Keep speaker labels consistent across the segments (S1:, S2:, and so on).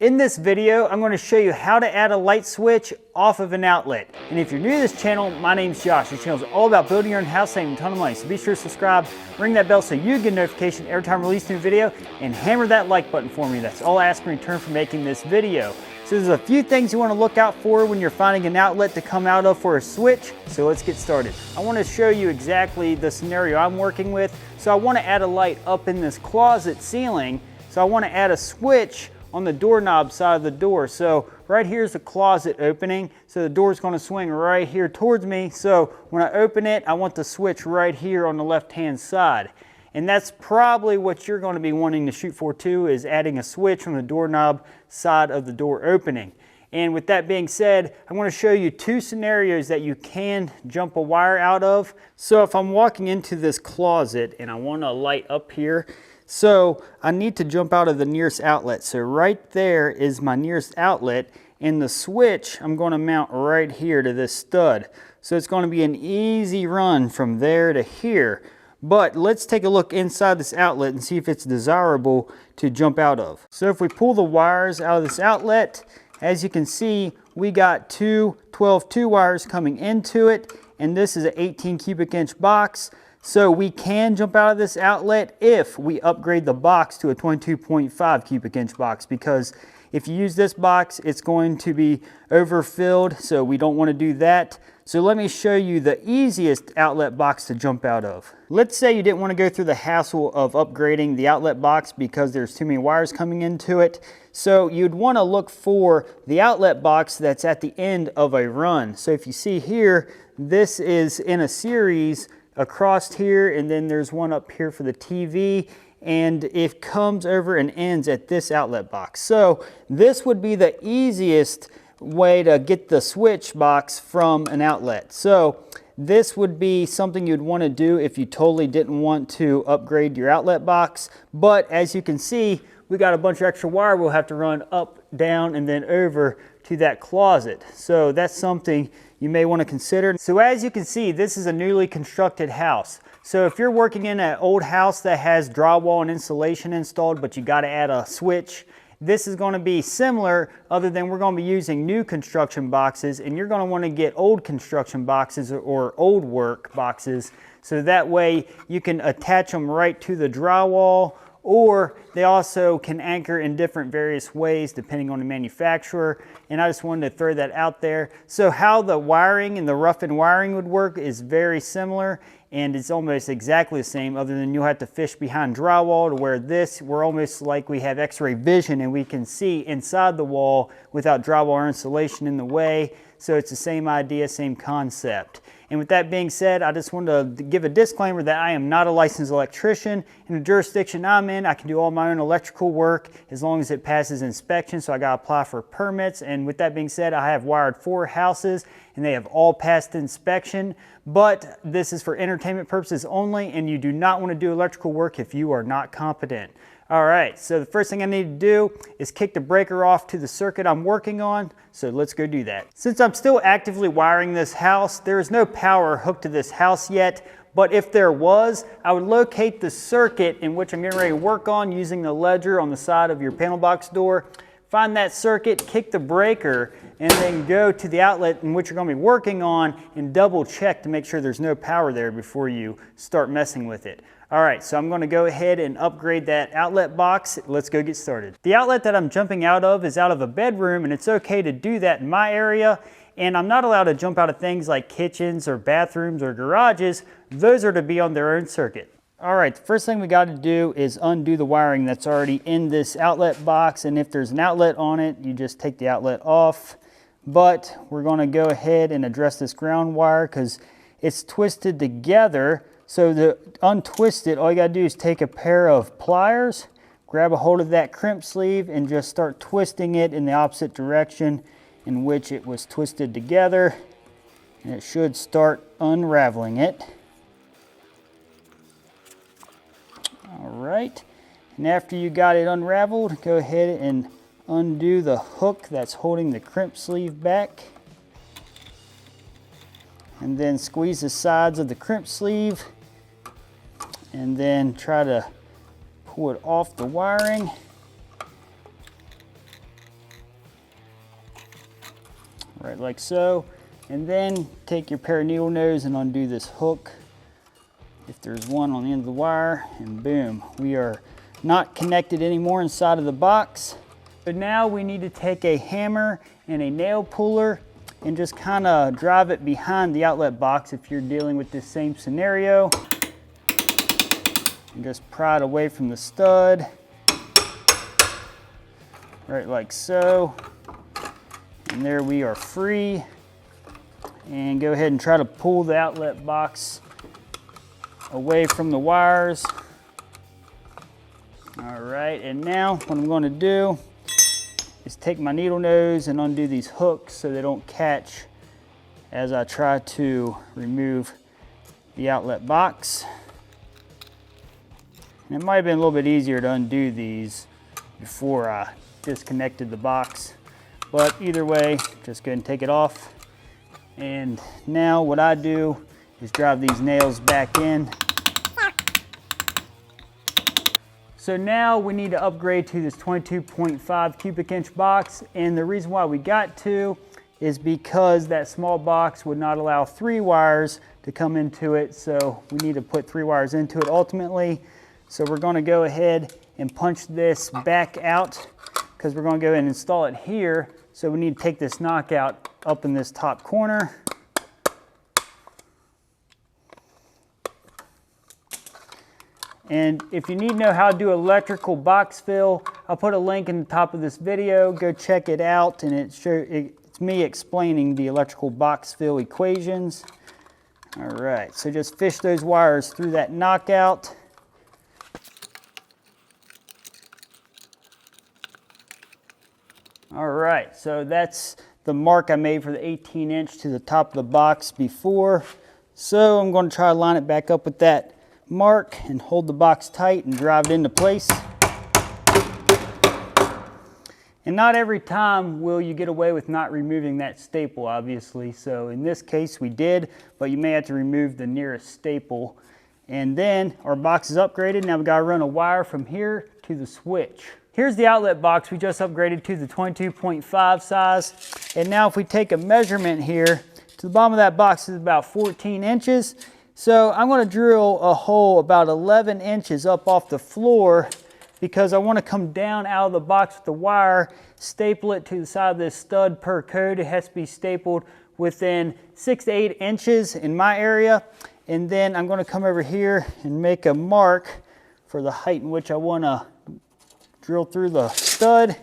S1: In this video, I'm going to show you how to add a light switch off of an outlet. And if you're new to this channel, my name's Josh. This channel is all about building your own house, saving a ton of money. So be sure to subscribe, ring that bell so you get a notification every time I release a new video, and hammer that like button for me. That's all I ask in return for making this video. So there's a few things you want to look out for when you're finding an outlet to come out of for a switch. So let's get started. I want to show you exactly the scenario I'm working with. So I want to add a light up in this closet ceiling. So I want to add a switch on the doorknob side of the door. So right here is the closet opening. So the door is going to swing right here towards me. So when I open it, I want the switch right here on the left-hand side. And that's probably what you're going to be wanting to shoot for too, is adding a switch on the doorknob side of the door opening. And with that being said, I'm going to show you two scenarios that you can jump a wire out of. So if I'm walking into this closet and I want a light up here, so I need to jump out of the nearest outlet. So right there is my nearest outlet, and the switch I'm going to mount right here to this stud. So it's going to be an easy run from there to here. But let's take a look inside this outlet and see if it's desirable to jump out of. So if we pull the wires out of this outlet, as you can see, we got two 12-2 wires coming into it, and this is an 18 cubic inch box. So we can jump out of this outlet if we upgrade the box to a 22.5 cubic inch box, because if you use this box, it's going to be overfilled, so we don't want to do that. So let me show you the easiest outlet box to jump out of. Let's say you didn't want to go through the hassle of upgrading the outlet box because there's too many wires coming into it. So you'd want to look for the outlet box that's at the end of a run. So if you see here, this is in a series across here, and then there's one up here for the TV, and it comes over and ends at this outlet box. So this would be the easiest way to get the switch box from an outlet. So this would be something you'd want to do if you totally didn't want to upgrade your outlet box. But as you can see, we got a bunch of extra wire we'll have to run up, down, and then over to that closet. So that's something you may want to consider. So as you can see, this is a newly constructed house. So if you're working in an old house that has drywall and insulation installed, but you got to add a switch, this is going to be similar, other than we're going to be using new construction boxes, and you're going to want to get old construction boxes or old work boxes, so that way you can attach them right to the drywall, or they also can anchor in different various ways depending on the manufacturer. And I just wanted to throw that out there. So how the wiring and the rough-in wiring would work is very similar, and it's almost exactly the same, other than you'll have to fish behind drywall, to where this, we're almost like we have x-ray vision and we can see inside the wall without drywall or insulation in the way. So it's the same idea, same concept. And with that being said, I just wanted to give a disclaimer that I am not a licensed electrician. In the jurisdiction I'm in, I can do all my own electrical work as long as it passes inspection, so I gotta apply for permits. And with that being said, I have wired 4 houses and they have all passed inspection, but this is for entertainment purposes only, and you do not want to do electrical work if you are not competent. All right, so the first thing I need to do is kick the breaker off to the circuit I'm working on, so let's go do that. Since I'm still actively wiring this house, there is no power hooked to this house yet, but if there was, I would locate the circuit in which I'm getting ready to work on using the ledger on the side of your panel box door. Find that circuit, kick the breaker, and then go to the outlet in which you're going to be working on and double check to make sure there's no power there before you start messing with it. All right, so I'm going to go ahead and upgrade that outlet box. Let's go get started. The outlet that I'm jumping out of is out of a bedroom, and it's okay to do that in my area. And I'm not allowed to jump out of things like kitchens or bathrooms or garages. Those are to be on their own circuit. All right, the first thing we got to do is undo the wiring that's already in this outlet box. And if there's an outlet on it, you just take the outlet off. But we're going to go ahead and address this ground wire because it's twisted together. So to untwist it, all you got to do is take a pair of pliers, grab a hold of that crimp sleeve, and just start twisting it in the opposite direction in which it was twisted together. And it should start unraveling it. All right, and after you got it unraveled, go ahead and undo the hook that's holding the crimp sleeve back. And then squeeze the sides of the crimp sleeve, and then try to pull it off the wiring. right like so. And then take your pair of needle nose and undo this hook, if there's one on the end of the wire, and boom, we are not connected anymore inside of the box. So now we need to take a hammer and a nail puller and just kind of drive it behind the outlet box if you're dealing with this same scenario. And just pry it away from the stud, right like so. And there we are free. And go ahead and try to pull the outlet box away from the wires. All right, and now what I'm going to do is take my needle nose and undo these hooks so they don't catch as I try to remove the outlet box. And it might have been a little bit easier to undo these before I disconnected the box, but either way, just go ahead and take it off. And now what I do is drive these nails back in. So now we need to upgrade to this 22.5 cubic inch box, and the reason why we got to is because that small box would not allow 3 wires to come into it, so we need to put 3 wires into it ultimately. So we're going to go ahead and punch this back out because we're going to go ahead and install it here. So we need to take this knockout up in this top corner. And if you need to know how to do electrical box fill, I'll put a link in the top of this video. Go check it out, and it's me explaining the electrical box fill equations. All right, so just fish those wires through that knockout. All right, so that's the mark I made for the 18 inch to the top of the box before. So I'm going to try to line it back up with that mark and hold the box tight and drive it into place. And not every time will you get away with not removing that staple, obviously. So in this case we did, but you may have to remove the nearest staple. And then our box is upgraded. Now we got to run a wire from here to the switch. Here's the outlet box we just upgraded to the 22.5 size. And now if we take a measurement here, to the bottom of that box is about 14 inches. So I'm going to drill a hole about 11 inches up off the floor because I want to come down out of the box with the wire, staple it to the side of this stud per code. It has to be stapled within 6 to 8 inches in my area. And then I'm going to come over here and make a mark for the height in which I want to drill through the stud.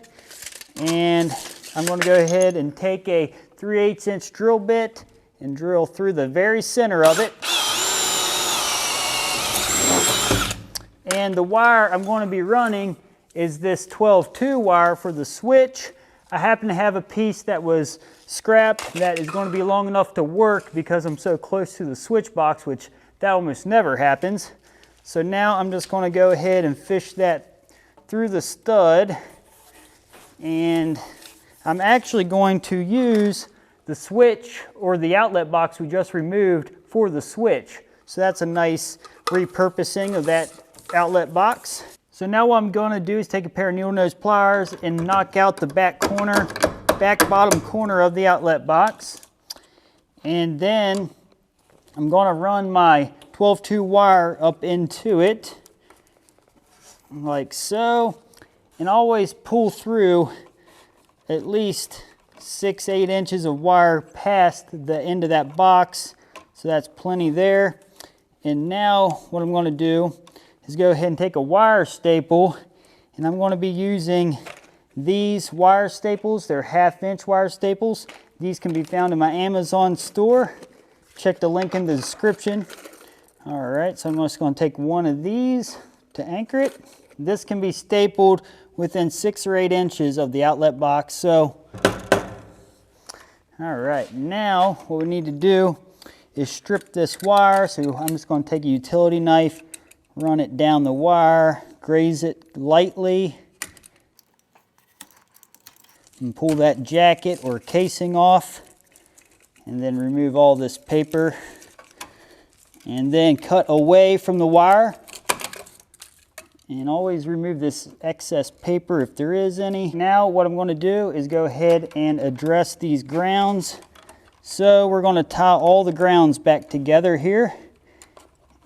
S1: And I'm going to go ahead and take a 3/8 inch drill bit and drill through the very center of it. And the wire I'm going to be running is this 12-2 wire for the switch. I happen to have a piece that was scrapped that is going to be long enough to work because I'm so close to the switch box, which that almost never happens. So now I'm just going to go ahead and fish that through the stud. And I'm actually going to use the switch or the outlet box we just removed for the switch. So that's a nice repurposing of that outlet box. So now what I'm going to do is take a pair of needle nose pliers and knock out the back bottom corner of the outlet box. And then I'm going to run my 12-2 wire up into it like so, and always pull through at least 6-8 inches of wire past the end of that box. So that's plenty there. And now what I'm going to do is go ahead and take a wire staple, and I'm going to be using these wire staples. They're 1/2 inch wire staples. These can be found in my Amazon store. Check the link in the description. All right, so I'm just going to take one of these to anchor it. This can be stapled within 6 or 8 inches of the outlet box. So, all right, now what we need to do is strip this wire. So I'm just going to take a utility knife, run it down the wire, graze it lightly, and pull that jacket or casing off, and then remove all this paper, and then cut away from the wire And always remove this excess paper if there is any. Now what I'm going to do is go ahead and address these grounds. So we're going to tie all the grounds back together here.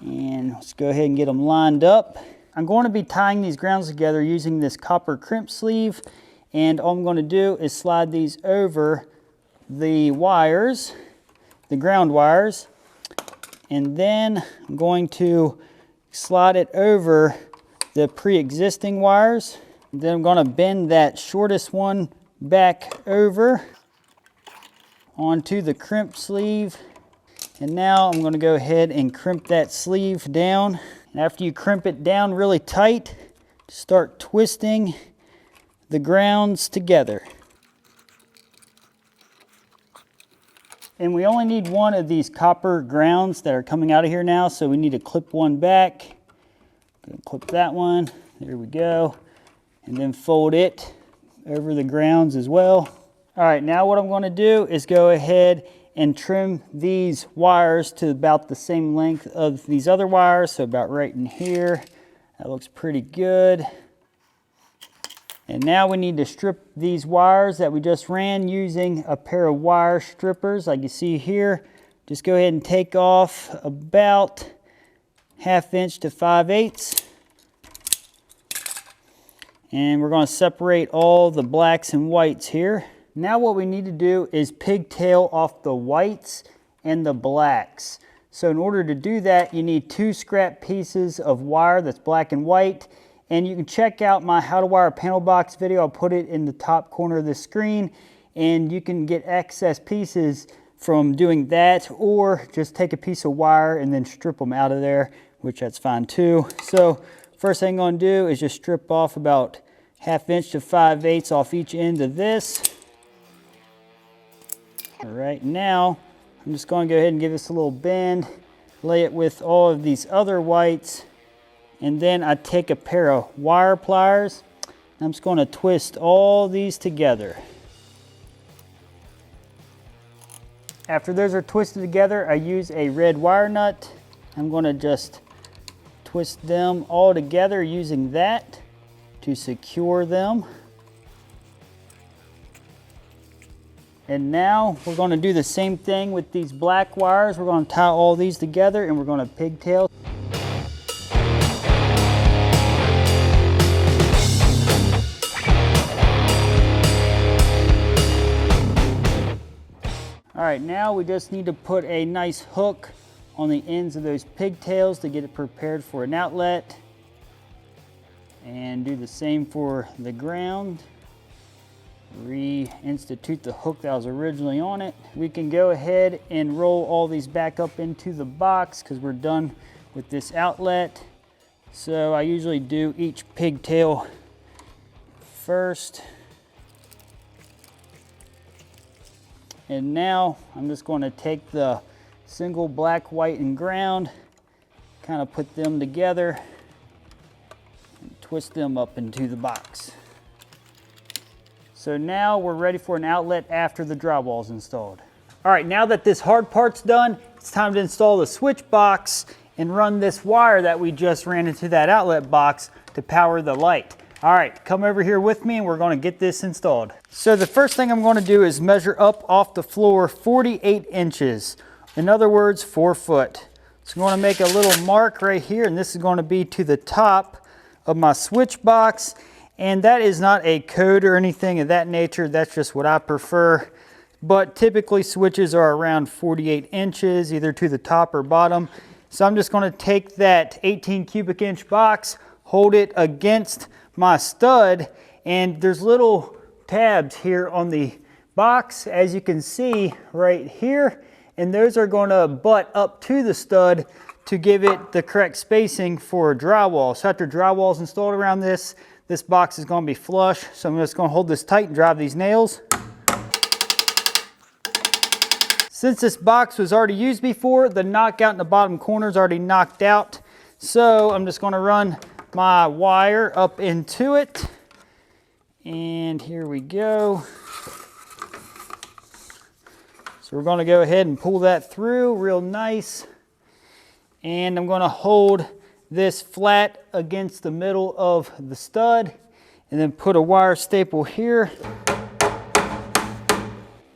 S1: And let's go ahead and get them lined up. I'm going to be tying these grounds together using this copper crimp sleeve. And all I'm going to do is slide these over the wires, the ground wires. And then I'm going to slide it over the pre-existing wires. Then I'm going to bend that shortest one back over onto the crimp sleeve. And now I'm going to go ahead and crimp that sleeve down. And after you crimp it down really tight, start twisting the grounds together. And we only need one of these copper grounds that are coming out of here now, so we need to clip one back. Clip that one, there we go. And then fold it over the grounds as well. All right, now what I'm going to do is go ahead and trim these wires to about the same length of these other wires, so about right in here. That looks pretty good. And now we need to strip these wires that we just ran using a pair of wire strippers like you see here. Just go ahead and take off about 1/2 inch to 5/8. And we're going to separate all the blacks and whites here. Now what we need to do is pigtail off the whites and the blacks. So in order to do that, you need 2 scrap pieces of wire that's black and white. And you can check out my how to wire a panel box video. I'll put it in the top corner of the screen. And you can get excess pieces from doing that, or just take a piece of wire and then strip them out of there, which that's fine too. So first thing I'm going to do is just strip off about 1/2 inch to 5/8 off each end of this. All right, now I'm just going to go ahead and give this a little bend, lay it with all of these other whites, and then I take a pair of wire pliers and I'm just going to twist all these together. After those are twisted together, I use a red wire nut. I'm going to just twist them all together using that to secure them. And now we're going to do the same thing with these black wires. We're going to tie all these together and we're going to pigtail. All right, now we just need to put a nice hook on the ends of those pigtails to get it prepared for an outlet. And do the same for the ground. Reinstitute the hook that was originally on it. We can go ahead and roll all these back up into the box because we're done with this outlet. So I usually do each pigtail first. And now I'm just going to take the single black, white, and ground, kind of put them together and twist them up into the box. So now we're ready for an outlet after the drywall is installed. All right, now that this hard part's done, it's time to install the switch box and run this wire that we just ran into that outlet box to power the light. All right, come over here with me and we're going to get this installed. So the first thing I'm going to do is measure up off the floor 48 inches. In other words, 4 foot. So I'm going to make a little mark right here, and this is going to be to the top of my switch box. And that is not a code or anything of that nature. That's just what I prefer. But typically switches are around 48 inches, either to the top or bottom. So I'm just going to take that 18 cubic inch box, hold it against my stud, and there's little tabs here on the box, as you can see right here. And those are going to butt up to the stud to give it the correct spacing for drywall. So after drywall is installed around this, this box is going to be flush. So I'm just going to hold this tight and drive these nails. Since this box was already used before, the knockout in the bottom corner is already knocked out. So I'm just going to run my wire up into it. And here we go. So we're going to go ahead and pull that through real nice. And I'm going to hold this flat against the middle of the stud and then put a wire staple here.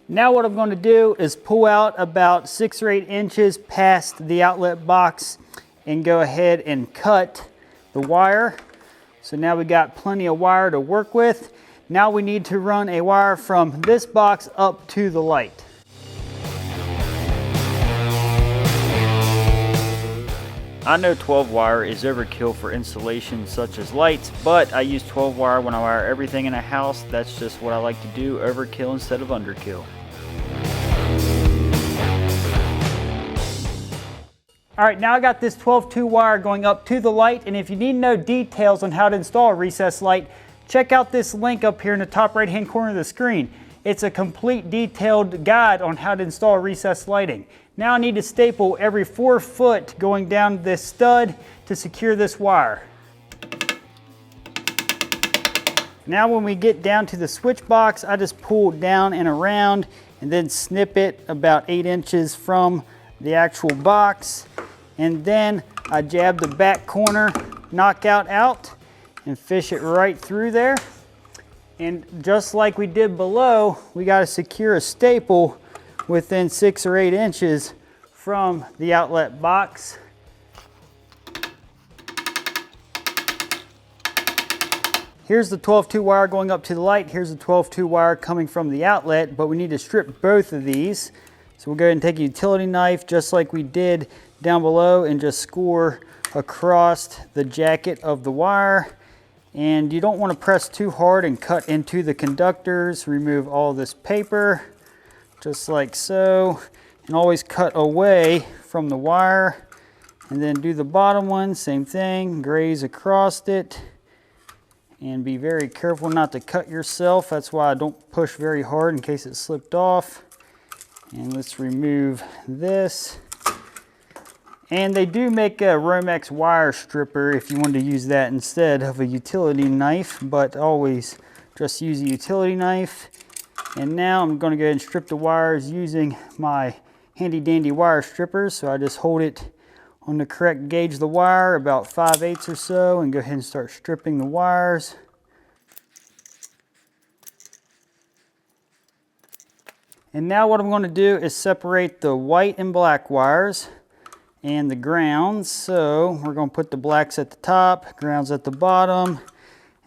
S1: Now what I'm going to do is pull out about 6 or 8 inches past the outlet box and go ahead and cut the wire. So now we got plenty of wire to work with. Now we need to run a wire from this box up to the light. I know 12 wire is overkill for installation such as lights, but I use 12 wire when I wire everything in a house. That's just what I like to do, overkill instead of underkill. All right, now I got this 12-2 wire going up to the light, and if you need to know details on how to install a recessed light, check out this link up here in the top right-hand corner of the screen. It's a complete detailed guide on how to install recessed lighting. Now I need to staple every 4 foot going down this stud to secure this wire. Now when we get down to the switch box, I just pull down and around and then snip it about 8 inches from the actual box. And then I jab the back corner knockout out and fish it right through there. And just like we did below, we got to secure a staple within 6 or 8 inches from the outlet box. Here's the 12-2 wire going up to the light. Here's the 12-2 wire coming from the outlet, but we need to strip both of these. So we'll go ahead and take a utility knife just like we did down below and just score across the jacket of the wire. And you don't want to press too hard and cut into the conductors. Remove all this paper, just like so. And always cut away from the wire. And then do the bottom one, same thing, graze across it. And be very careful not to cut yourself. That's why I don't push very hard in case it slipped off. And let's remove this. And they do make a Romex wire stripper if you want to use that instead of a utility knife, but always just use a utility knife. And now I'm going to go ahead and strip the wires using my handy dandy wire strippers. So I just hold it on the correct gauge of the wire, about 5/8 or so, and go ahead and start stripping the wires. And now what I'm going to do is separate the white and black wires and the grounds. So we're going to put the blacks at the top, grounds at the bottom,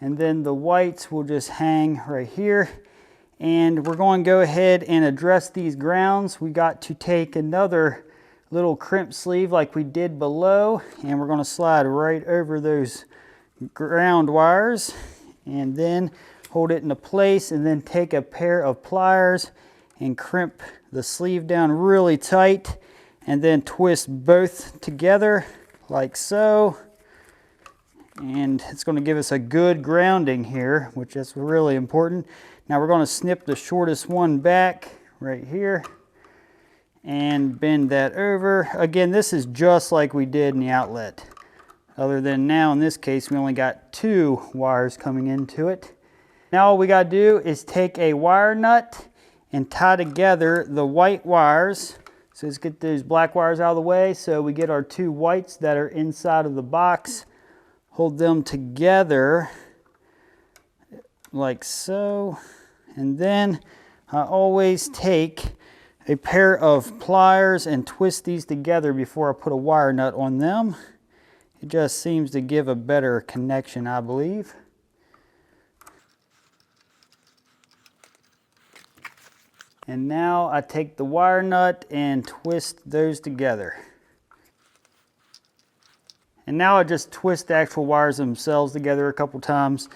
S1: and then the whites will just hang right here. And we're going to go ahead and address these grounds. We got to take another little crimp sleeve like we did below, and we're going to slide right over those ground wires and then hold it into place, and then take a pair of pliers and crimp the sleeve down really tight, and then twist both together like so. And it's going to give us a good grounding here, which is really important. Now we're going to snip the shortest one back right here and bend that over. Again, this is just like we did in the outlet, other than now in this case we only got 2 wires coming into it. Now all we got to do is take a wire nut and tie together the white wires. So let's get those black wires out of the way. So we get our 2 whites that are inside of the box, hold them together like so. And then I always take a pair of pliers and twist these together before I put a wire nut on them. It just seems to give a better connection, I believe. And now I take the wire nut and twist those together. And now I just twist the actual wires themselves together a couple times,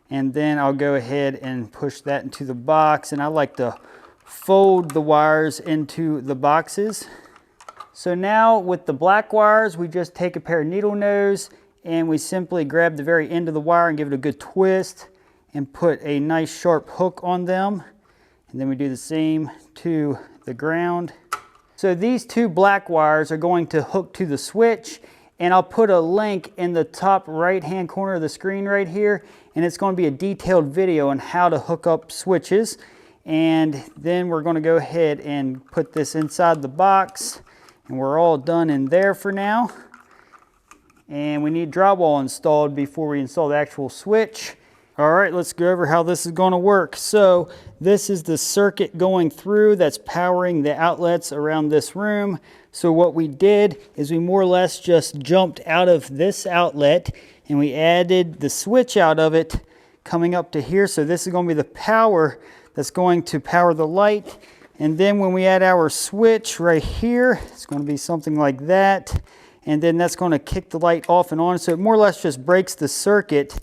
S1: and then I'll go ahead and push that into the box. And I like to fold the wires into the boxes. So now with the black wires, we just take a pair of needle nose and we simply grab the very end of the wire and give it a good twist and put a nice sharp hook on them. And then we do the same to the ground. So these 2 black wires are going to hook to the switch, and I'll put a link in the top right hand corner of the screen right here, and it's going to be a detailed video on how to hook up switches. And then we're going to go ahead and put this inside the box, and we're all done in there for now. and we need drywall installed before we install the actual switch. All right, let's go over how this is going to work. So this is the circuit going through that's powering the outlets around this room. So what we did is we more or less just jumped out of this outlet and we added the switch out of it coming up to here. So this is going to be the power that's going to power the light. And then when we add our switch right here, it's going to be something like that. And then that's going to kick the light off and on. So it more or less just breaks the circuit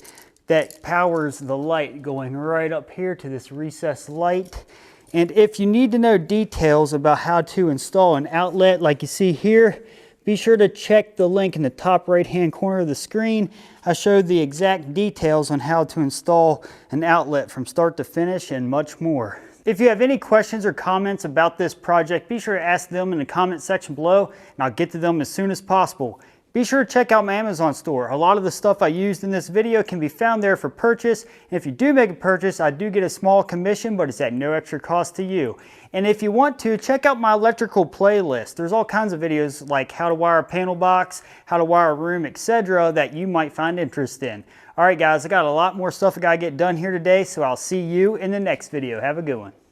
S1: that powers the light going right up here to this recessed light. And if you need to know details about how to install an outlet like you see here, be sure to check the link in the top right hand corner of the screen. I showed the exact details on how to install an outlet from start to finish and much more. If you have any questions or comments about this project, be sure to ask them in the comment section below and I'll get to them as soon as possible. Be sure to check out my Amazon store. A lot of the stuff I used in this video can be found there for purchase. And if you do make a purchase, I do get a small commission, but it's at no extra cost to you. And if you want to, check out my electrical playlist. There's all kinds of videos like how to wire a panel box, how to wire a room, etc. that you might find interest in. All right, guys, I got a lot more stuff I gotta get done here today, so I'll see you in the next video. Have a good one.